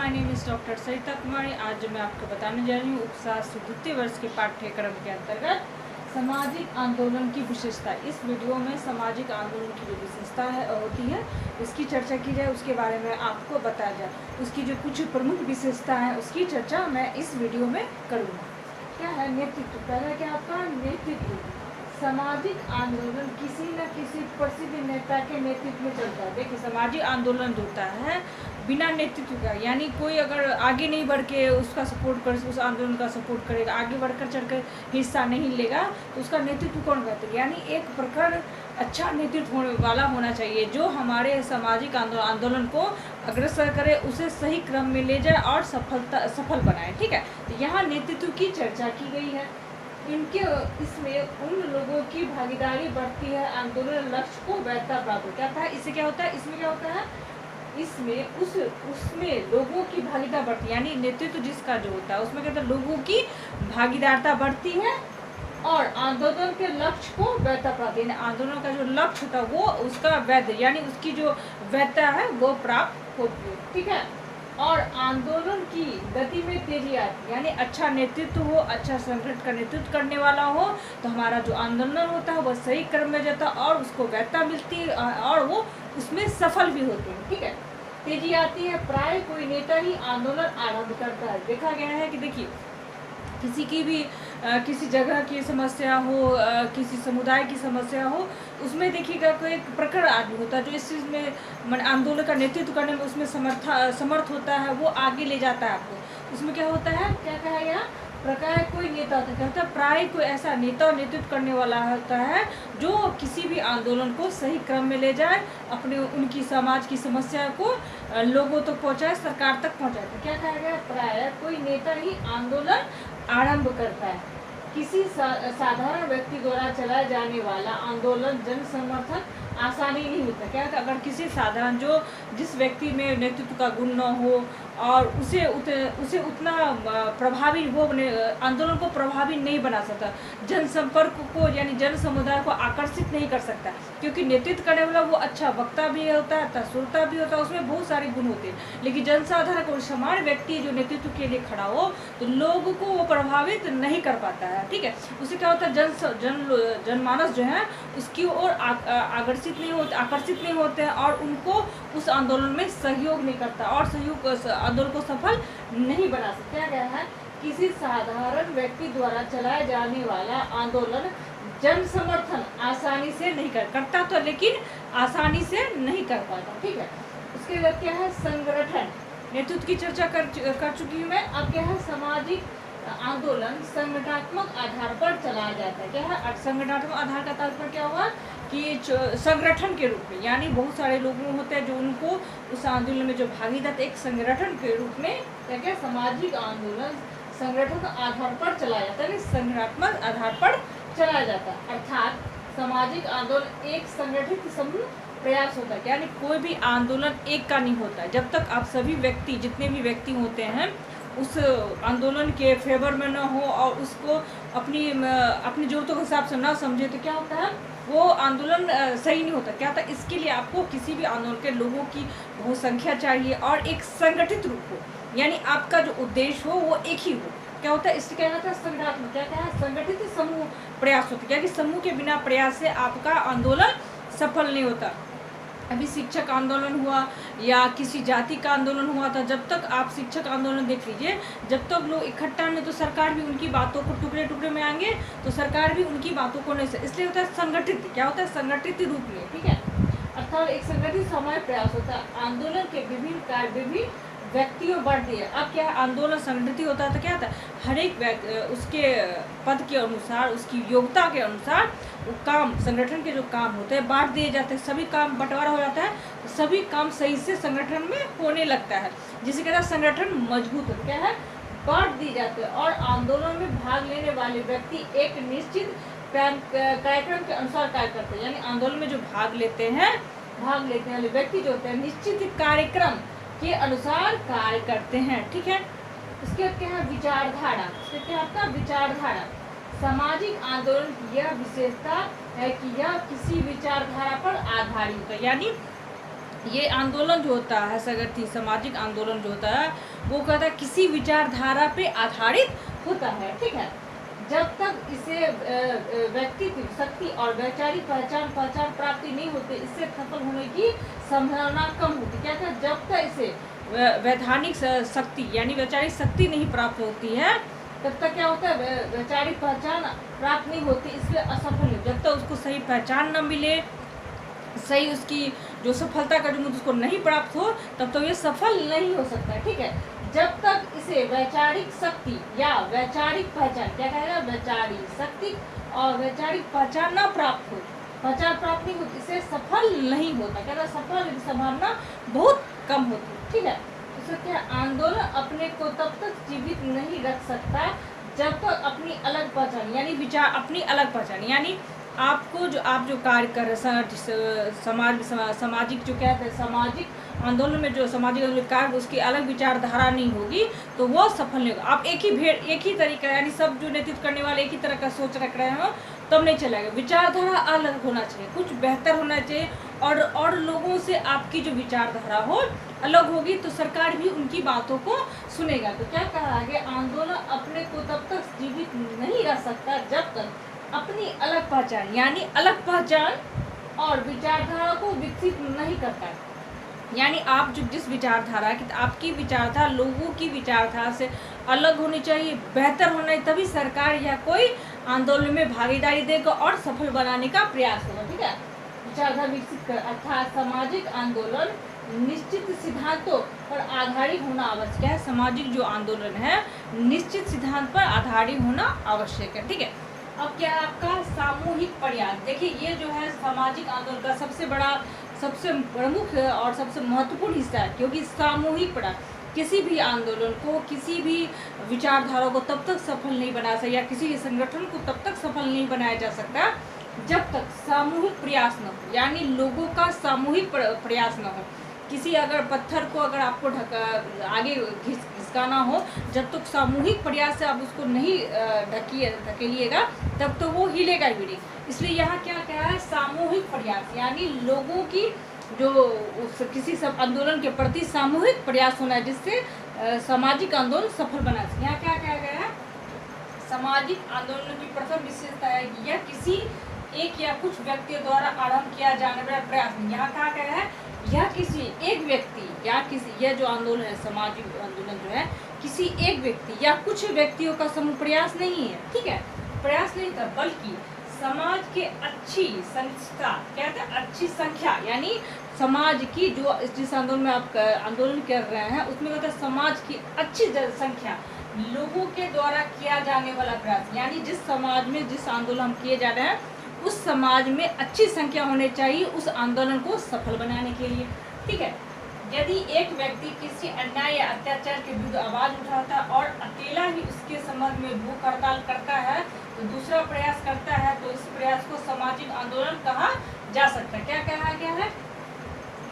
My name is doctor Sarita Kumari. आज मैं आपको बताने जा रही हूँ उपशास्त्र द्वितीय वर्ष के पाठ्यक्रम के अंतर्गत सामाजिक आंदोलन की विशेषता। इस वीडियो में सामाजिक आंदोलन की जो विशेषता होती है उसकी चर्चा की जाए, उसके बारे में आपको बताया जाए, उसकी जो कुछ प्रमुख विशेषता है उसकी चर्चा मैं इस वीडियो में करूँगा। क्या है नेतृत्व? पहला क्या आपका नेतृत्व। सामाजिक आंदोलन किसी न किसी प्रसिद्ध नेता के नेतृत्व में चलता है। देखिए सामाजिक आंदोलन जो होता है बिना नेतृत्व का, यानी कोई अगर आगे नहीं बढ़ के उसका सपोर्ट कर, उस आंदोलन का सपोर्ट करेगा, आगे बढ़कर चढ़कर हिस्सा नहीं लेगा तो उसका नेतृत्व कौन करता है? यानी एक प्रकार अच्छा नेतृत्व होने वाला होना चाहिए जो हमारे सामाजिक आंदोलन को अग्रसर करे, उसे सही क्रम में ले जाए और सफल बनाए। ठीक है, तो यहाँ नेतृत्व की चर्चा की गई है। इनके इसमें उन लोगों की भागीदारी बढ़ती है, आंदोलन लक्ष्य को वैधता प्राप्त हो जाता है। इससे क्या होता है? इसमें क्या होता है? इसमें उसमें लोगों की भागीदारी बढ़ती है, यानी नेतृत्व जिसका जो होता है उसमें क्या होता है? लोगों की भागीदारिता बढ़ती है और आंदोलन के लक्ष्य को वैधता प्राप्त, यानी आंदोलन का जो लक्ष्य था वो उसका वैध, यानी उसकी जो वैधता है वो प्राप्त होती है। ठीक है, और आंदोलन की गति में तेजी आती है, यानी अच्छा नेतृत्व हो, अच्छा संगठन का नेतृत्व करने वाला हो तो हमारा जो आंदोलन होता है वह सही क्रम में जाता है और उसको वैधता मिलती है और वो उसमें सफल भी होते हैं। ठीक है, तेजी आती है। प्राय कोई नेता ही आंदोलन आरंभ करता है। देखा गया है कि देखिए किसी की भी किसी जगह की समस्या हो, किसी समुदाय की समस्या हो, उसमें देखिएगा कोई एक प्रखर आदमी होता है जो इस चीज़ में आंदोलन का नेतृत्व करने में उसमें समर्थ होता है, वो आगे ले जाता है आपको। उसमें क्या होता है, क्या कहा गया? प्रकार कोई नेता होता है, कहता है प्राय कोई ऐसा नेता नेतृत्व करने वाला होता है जो किसी भी आंदोलन को सही क्रम में ले जाए, अपने उनकी समाज की समस्या को लोगों तक पहुंचाए, सरकार तक पहुंचाए। तो क्या कहा गया? प्राय कोई नेता ही आंदोलन आरंभ करता है। किसी साधारण व्यक्ति द्वारा चलाए जाने वाला आंदोलन जन समर्थन आसानी नहीं होता। क्या होता है? अगर किसी साधारण जिस व्यक्ति में नेतृत्व का गुण न हो और उसे उतना प्रभावी वो आंदोलन को प्रभावी नहीं बना सकता, जनसंपर्क को यानी जन समुदाय को आकर्षित नहीं कर सकता, क्योंकि नेतृत्व करने वाला वो अच्छा वक्ता भी होता है, तत्सुरता भी होता है, उसमें बहुत सारे गुण होते हैं। लेकिन जनसाधारण को सामान्य व्यक्ति जो नेतृत्व के लिए खड़ा हो तो लोगों को वो प्रभावित नहीं कर पाता है। ठीक है, उसे क्या होता है? जनमानस जो है उसकी ओर आकर्षित नहीं होते हैं और उनको उस आंदोलन में सहयोग नहीं करता और आंदोलन को सफल नहीं बना सकता। क्या गया है? किसी साधारण व्यक्ति द्वारा चलाया जाने वाला आंदोलन जन समर्थन आसानी से नहीं करता तो, लेकिन आसानी से नहीं कर पाता। ठीक है, उसके बाद क्या है? संगठन। नेतृत्व की चर्चा कर चुकी हूँ मैं। अब क्या है? सामाजिक आंदोलन संगठनात्मक आधार पर चलाया जाता है। क्या है? संगठनात्मक आधार का तात्पर्य क्या हुआ कि संगठन के रूप में, यानी बहुत सारे लोग होते हैं जो उनको उस आंदोलन में जो भागीदार एक संगठन के रूप में क्या सामाजिक आंदोलन संगठन आधार पर चलाया जाता है, संगठनात्मक आधार पर चलाया जाता है। अर्थात सामाजिक आंदोलन एक संगठित समूह प्रयास होता है, यानी कोई भी आंदोलन एक का नहीं होता। जब तक आप सभी व्यक्ति जितने भी व्यक्ति होते हैं उस आंदोलन के फेवर में न हो और उसको अपनी जरूरतों के हिसाब से ना समझे तो क्या होता है? वो आंदोलन सही नहीं होता। क्या होता है? इसके लिए आपको किसी भी आंदोलन के लोगों की बहुत संख्या चाहिए और एक संगठित रूप हो, यानी आपका जो उद्देश्य हो वो एक ही हो। क्या होता है? इससे क्या होता है? संगठनात्मक क्या है? संगठित समूह प्रयास होता है, क्योंकि समूह के बिना प्रयास से आपका आंदोलन सफल नहीं होता। अभी शिक्षक आंदोलन हुआ या किसी जाति का आंदोलन हुआ था, जब तक आप शिक्षक आंदोलन देख लीजिए, जब तक लोग इकट्ठा नहीं तो सरकार भी उनकी बातों को टुकड़े में आएंगे तो सरकार भी उनकी बातों को नहीं, इसलिए होता है संगठित। क्या होता है? संगठित रूप में। ठीक है, अर्थात एक संगठित सामाजिक प्रयास होता है। आंदोलन के विभिन्न कार्य विभिन्न व्यक्तियों बढ़ती है। अब क्या है? आंदोलन संगठित होता है तो क्या होता है? हर एक उसके पद के अनुसार, उसकी योग्यता के अनुसार वो काम, संगठन के जो काम होते हैं बांट दिए जाते हैं, सभी काम बंटवारा हो जाता है, तो सभी काम सही से संगठन में होने लगता है, जिसे कहता है संगठन मजबूत होता है। क्या है? बांट दी जाती है और आंदोलन में भाग लेने वाले व्यक्ति एक निश्चित कार्यक्रम के अनुसार कार्य करते हैं, यानी आंदोलन में जो भाग लेते हैं वाले व्यक्ति जो होते हैं निश्चित कार्यक्रम के अनुसार कार्य करते हैं। ठीक है, उसके बाद क्या है? विचारधारा। उसके क्या आपका? विचारधारा। सामाजिक आंदोलन की यह विशेषता है कि यह किसी विचारधारा पर आधारित है, यानी ये आंदोलन जो होता है सगर्थी सामाजिक आंदोलन जो होता है वो कहता है किसी विचारधारा पे आधारित होता है, ठीक है। जब तक इसे व्यक्तित्व शक्ति और वैचारिक पहचान प्राप्ति नहीं होती, इससे सफल होने की संभावना कम होती। क्या कहते हैं, जब तक इसे वैधानिक शक्ति यानी वैचारिक शक्ति नहीं प्राप्त होती है तब तक क्या होता है, वैचारिक पहचान प्राप्त नहीं होती, इसलिए असफल नहीं। जब तक उसको सही पहचान न मिले, सही उसकी जो सफलता का जो मुझे उसको नहीं प्राप्त हो, तब तो ये सफल नहीं हो सकता है, ठीक है। जब तक इसे वैचारिक शक्ति या वैचारिक पहचान, क्या कहेगा, वैचारिक शक्ति और वैचारिक पहचान न प्राप्त हो, पहचान प्राप्त नहीं होती, इसे सफल नहीं होता। क्या सफल की संभावना बहुत कम होती है, ठीक है। इससे क्या, आंदोलन अपने को तब तक जीवित नहीं रख सकता जब तक अपनी अलग पहचान यानी विचार, अपनी अलग पहचान यानी आपको जो आप जो कार्य कर रहे सामाजिक जो कहते हैं सामाजिक आंदोलन में जो सामाजिक कार्य उसकी अलग विचारधारा नहीं होगी तो वो सफल नहीं होगा। आप एक ही तरीका यानी सब जो नेतृत्व करने वाले एक ही तरह का सोच रख रहे हो तब नहीं चलेगा। विचारधारा अलग होना चाहिए, कुछ बेहतर होना चाहिए और लोगों से आपकी जो विचारधारा हो अलग होगी तो सरकार भी उनकी बातों को सुनेगा। तो क्या कहा आगे, आंदोलन अपने को तब तक जीवित नहीं रह सकता जब तक अपनी अलग पहचान यानी अलग पहचान और विचारधारा को विकसित नहीं करता है। यानी आप जो जिस विचारधारा की, आपकी विचारधारा लोगों की विचारधारा से अलग होनी चाहिए, बेहतर होना चाहिए, तभी सरकार या कोई आंदोलन में भागीदारी देगा और सफल बनाने का प्रयास होगा, ठीक है। विचारधारा विकसित कर, अर्थात सामाजिक आंदोलन निश्चित सिद्धांतों पर आधारित होना आवश्यक है। सामाजिक जो आंदोलन है निश्चित सिद्धांत पर आधारित होना आवश्यक है, ठीक है। अब क्या है आपका सामूहिक प्रयास। देखिए ये जो है सामाजिक आंदोलन का सबसे बड़ा, सबसे प्रमुख और सबसे महत्वपूर्ण हिस्सा है, क्योंकि सामूहिक प्रयास किसी भी आंदोलन को, किसी भी विचारधारा को तब तक सफल नहीं बना सकता या किसी संगठन को तब तक सफल नहीं बनाया जा सकता जब तक सामूहिक प्रयास न हो, यानी लोगों का सामूहिक प्रयास न हो। किसी अगर पत्थर को अगर आपको आगे घिसकाना हो, जब तक सामूहिक प्रयास से आप उसको नहीं धकेलिएगा तब तो वो हिलेगा ही नहीं। इसलिए यहाँ क्या कहा है, सामूहिक प्रयास यानी लोगों की जो किसी सब आंदोलन के प्रति सामूहिक प्रयास होना है जिससे सामाजिक आंदोलन सफल बना सके। यहाँ क्या कहा गया है, सामाजिक आंदोलन की प्रथम विशेषता है कि यह किसी एक या कुछ व्यक्तियों द्वारा आरंभ किया जाने वाला प्रयास नहीं। यहाँ क्या कहा है, यह किसी एक व्यक्ति या किसी, यह जो आंदोलन है सामाजिक आंदोलन जो है किसी एक व्यक्ति या कुछ व्यक्तियों का समूह प्रयास नहीं है, ठीक है, प्रयास नहीं था, बल्कि समाज के अच्छी संख्या, क्या कहते हैं, अच्छी संख्या यानी समाज की जो जिस आंदोलन में आप आंदोलन कर रहे हैं उसमें कहते हैं समाज की अच्छी जनसंख्या लोगों के द्वारा किया जाने वाला प्रयास, यानी जिस समाज में जिस आंदोलन हम किए जा रहे हैं उस समाज में अच्छी संख्या होनी चाहिए उस आंदोलन को सफल बनाने के लिए, ठीक है। यदि एक व्यक्ति किसी अन्याय या अत्याचार के विरुद्ध आवाज उठाता है और अकेला ही उसके संबंध में भूख हड़ताल करता है तो दूसरा प्रयास करता है तो इस प्रयास को सामाजिक आंदोलन कहा जा सकता है। क्या कहा गया है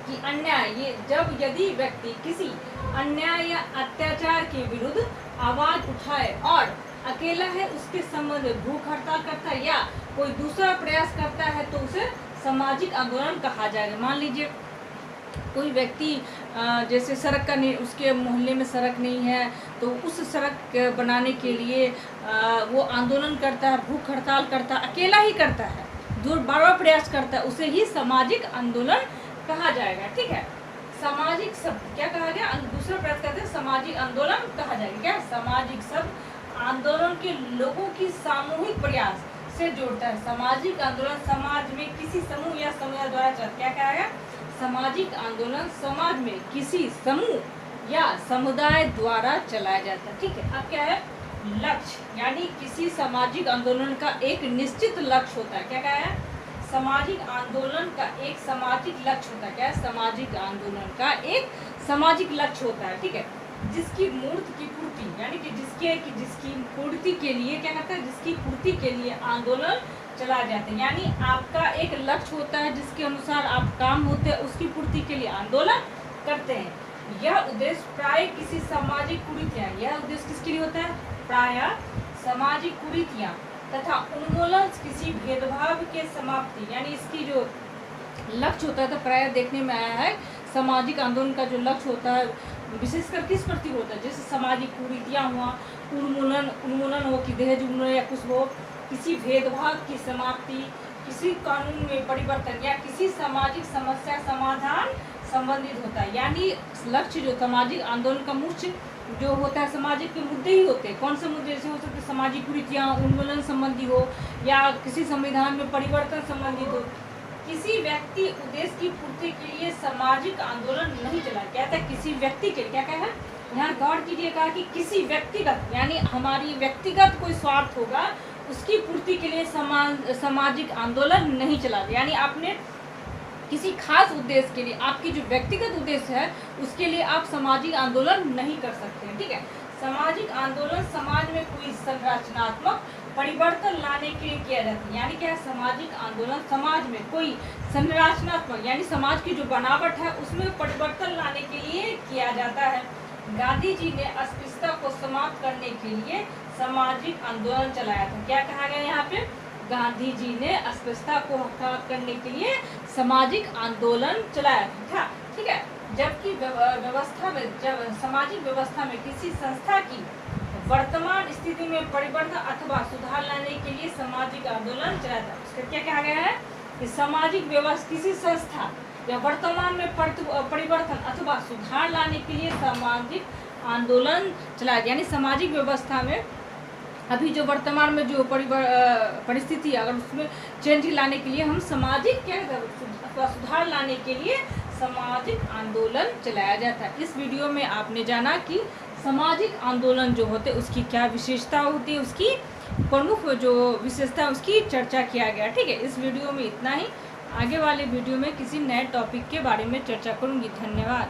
कि अन्याय, ये जब यदि व्यक्ति किसी अन्याय या अत्याचार के विरुद्ध आवाज उठाए और अकेला है उसके संबंध में भूख हड़ताल करता है या कोई दूसरा प्रयास करता है तो उसे सामाजिक आंदोलन कहा जाएगा। मान लीजिए कोई व्यक्ति जैसे सड़क का नहीं, उसके मोहल्ले में सड़क नहीं है तो उस सड़क बनाने के लिए वो आंदोलन करता है, भूख हड़ताल करता है, अकेला ही करता है, दूर बार प्रयास करता है, उसे ही सामाजिक आंदोलन कहा जाएगा, ठीक है। सामाजिक शब्द क्या कहा गया, दूसरा प्रयास करते हैं सामाजिक आंदोलन कहा जाएगा। क्या सामाजिक शब्द आंदोलन के लोगों की सामूहिक प्रयास से जोड़ता है। सामाजिक आंदोलन समाज में किसी समूह या समुदाय द्वारा चलता, क्या कहा गया, सामाजिक आंदोलन समाज में किसी समूह या समुदाय द्वारा चलाया जाता है, ठीक है। अब क्या है, लक्ष्य यानी किसी सामाजिक आंदोलन का एक निश्चित लक्ष्य होता है। क्या कहा है, सामाजिक आंदोलन का एक सामाजिक लक्ष्य होता है। क्या है, सामाजिक आंदोलन का एक सामाजिक लक्ष्य होता है, ठीक है, जिसकी मूर्त की पूर्ति यानी कि जिसकी पूर्ति के लिए क्या कहता है, जिसकी पूर्ति के लिए आंदोलन चला जाता है। यानी आपका एक लक्ष्य होता है जिसके अनुसार आप काम होते हैं, उसकी पूर्ति के लिए आंदोलन करते हैं। यह उद्देश्य प्राय किसी सामाजिक कुरीतियां, यह उद्देश्य किसके लिए होता है, प्राय सामाजिक कुरीतियां तथा उन्मूलन किसी भेदभाव के समाप्ति, यानी इसकी जो लक्ष्य होता है तो प्राय देखने में आया है सामाजिक आंदोलन का जो लक्ष्य होता है विशेषकर किस प्रति होता है, जैसे सामाजिक कुरीतियाँ हुआ, उन्मूलन हो कि दहेज उन्मूलन या कुछ हो, किसी भेदभाव की समाप्ति, किसी कानून में परिवर्तन या किसी सामाजिक समस्या समाधान संबंधित होता है। यानी लक्ष्य जो सामाजिक आंदोलन का मुख्य जो होता है सामाजिक के मुद्दे ही होते हैं। कौन से मुद्दे जैसे हो सकते हैं सामाजिक कुरीतियाँ उन्मूलन संबंधी हो या किसी संविधान में परिवर्तन संबंधित हो। किसी व्यक्ति उद्देश्य की पूर्ति के लिए सामाजिक आंदोलन नहीं चला। क्या था, किसी व्यक्ति के क्या कहा है, यहाँ गौर कीजिए, कहा कि किसी व्यक्तिगत यानी हमारी व्यक्तिगत कोई स्वार्थ होगा उसकी पूर्ति के लिए सामाजिक आंदोलन नहीं चला। यानी आपने किसी खास उद्देश्य के लिए, आपकी जो व्यक्तिगत उद्देश्य है उसके लिए आप सामाजिक आंदोलन नहीं कर सकते हैं। ठीक है, सामाजिक आंदोलन समाज में कोई संरचनात्मक परिवर्तन लाने के लिए किया जाता है। यानी क्या है, सामाजिक आंदोलन समाज में कोई संरचनात्मक यानी समाज की जो बनावट है उसमें परिवर्तन लाने के लिए किया जाता है। गांधी जी ने अस्पृश्यता को समाप्त करने के लिए सामाजिक आंदोलन चलाया था। क्या कहा गया यहाँ पे, गांधी जी ने अस्पृश्यता को समाप्त करने के लिए सामाजिक आंदोलन चलाया था। ठीक है, जबकि व्यवस्था में जब सामाजिक व्यवस्था में किसी संस्था की वर्तमान स्थिति में परिवर्तन अथवा सुधार लाने के लिए सामाजिक आंदोलन चलाया था। उसका क्या कहा गया है कि सामाजिक व्यवस्था किसी संस्था या वर्तमान में परिवर्तन अथवा सुधार लाने के लिए सामाजिक आंदोलन चलाया। यानी सामाजिक व्यवस्था में अभी जो वर्तमान में जो परिस्थिति अगर उसमें चेंज लाने के लिए हम सामाजिक क्या सुधार लाने के लिए सामाजिक आंदोलन चलाया जाता है। इस वीडियो में आपने जाना कि सामाजिक आंदोलन जो होते उसकी क्या विशेषता होती है, उसकी प्रमुख जो विशेषता उसकी चर्चा किया गया। ठीक है, इस वीडियो में इतना ही। आगे वाले वीडियो में किसी नए टॉपिक के बारे में चर्चा करूंगी। धन्यवाद।